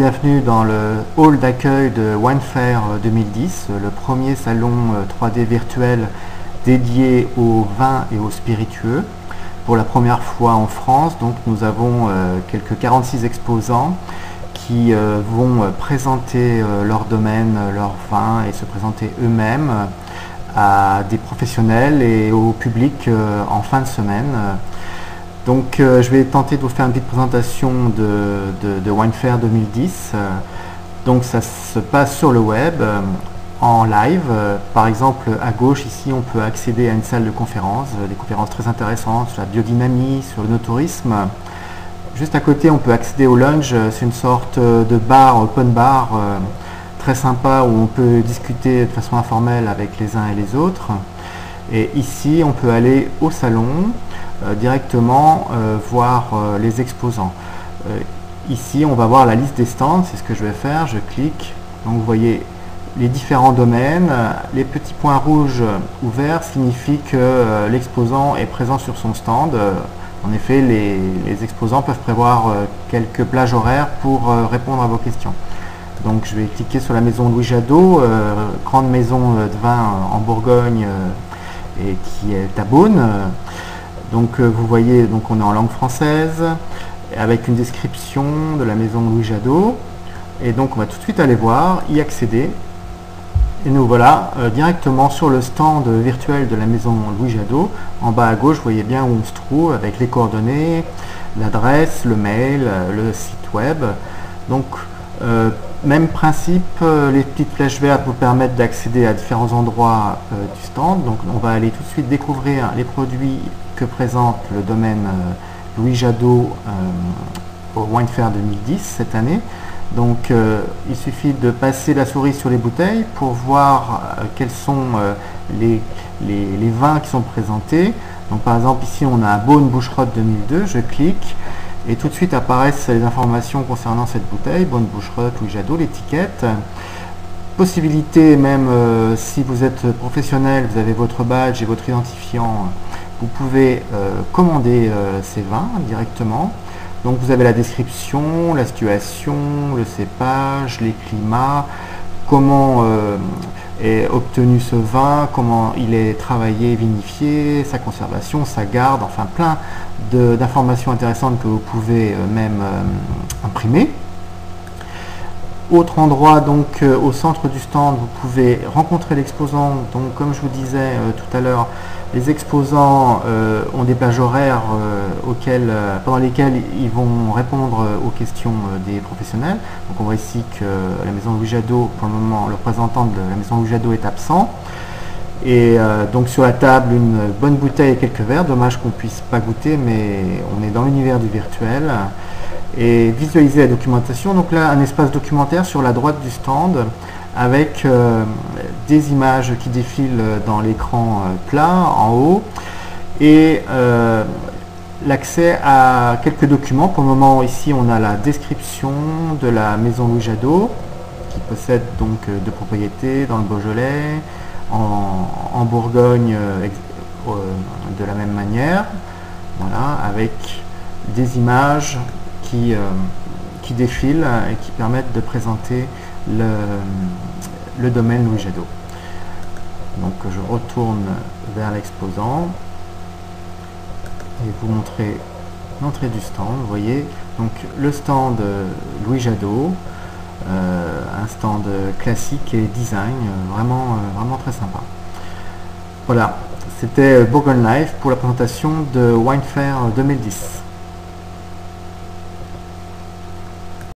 Bienvenue dans le hall d'accueil de WineFair 2010, le premier salon 3D virtuel dédié aux vins et aux spiritueux. Pour la première fois en France, donc nous avons quelques 46 exposants qui vont présenter leur domaine, leur vin et se présenter eux-mêmes à des professionnels et au public en fin de semaine. Donc je vais tenter de vous faire une petite présentation de WineFair 2010. Donc ça se passe sur le web, en live. Par exemple, à gauche ici, on peut accéder à une salle de conférence, des conférences très intéressantes sur la biodynamie, sur le no-tourisme. Juste à côté, on peut accéder au lounge, c'est une sorte de bar, open bar, très sympa où on peut discuter de façon informelle avec les uns et les autres. Et ici, on peut aller au salon, directement voir les exposants. Ici, on va voir la liste des stands, c'est ce que je vais faire, je clique. Donc vous voyez les différents domaines, les petits points rouges ouverts signifient que l'exposant est présent sur son stand. En effet, les exposants peuvent prévoir quelques plages horaires pour répondre à vos questions. Donc je vais cliquer sur la maison Louis Jadot, grande maison de vin en Bourgogne et qui est à Beaune. Donc vous voyez, donc on est en langue française avec une description de la maison Louis Jadot, et donc on va tout de suite aller voir, y accéder, et nous voilà directement sur le stand virtuel de la maison Louis Jadot. En bas à gauche, vous voyez bien où on se trouve avec les coordonnées, l'adresse, le mail, le site web. Donc même principe, les petites flèches vertes vous permettent d'accéder à différents endroits du stand. Donc on va aller tout de suite découvrir les produits que présente le domaine Louis Jadot au WineFair 2010 cette année. Donc il suffit de passer la souris sur les bouteilles pour voir quels sont les vins qui sont présentés. Donc par exemple ici on a un Beaune Boucherotte 2002, je clique et tout de suite apparaissent les informations concernant cette bouteille, Beaune Boucherotte Louis Jadot, l'étiquette. Possibilité même si vous êtes professionnel, vous avez votre badge et votre identifiant, vous pouvez commander ces vins directement. Donc vous avez la description, la situation, le cépage, les climats, comment est obtenu ce vin, comment il est travaillé, vinifié, sa conservation, sa garde, enfin plein d'informations intéressantes que vous pouvez même imprimer. Autre endroit, donc au centre du stand, vous pouvez rencontrer l'exposant. Donc comme je vous disais tout à l'heure, les exposants ont des plages horaires pendant lesquelles ils vont répondre aux questions des professionnels. Donc on voit ici que la maison Louis Jadot, pour le moment, le représentant de la maison Louis Jadot est absent. Et donc sur la table, une bonne bouteille et quelques verres. Dommage qu'on ne puisse pas goûter, mais on est dans l'univers du virtuel. Et visualiser la documentation. Donc là, un espace documentaire sur la droite du stand avec des images qui défilent dans l'écran plat en haut et l'accès à quelques documents. Pour le moment, ici, on a la description de la maison Louis Jadot qui possède donc deux propriétés dans le Beaujolais, en Bourgogne de la même manière. Voilà, avec des images qui défilent et qui permettent de présenter le domaine Louis Jadot. Donc je retourne vers l'exposant et vous montrer l'entrée du stand. Vous voyez donc le stand Louis Jadot, un stand classique et design vraiment très sympa. Voilà, c'était Bourgogne Live pour la présentation de WineFair 2010.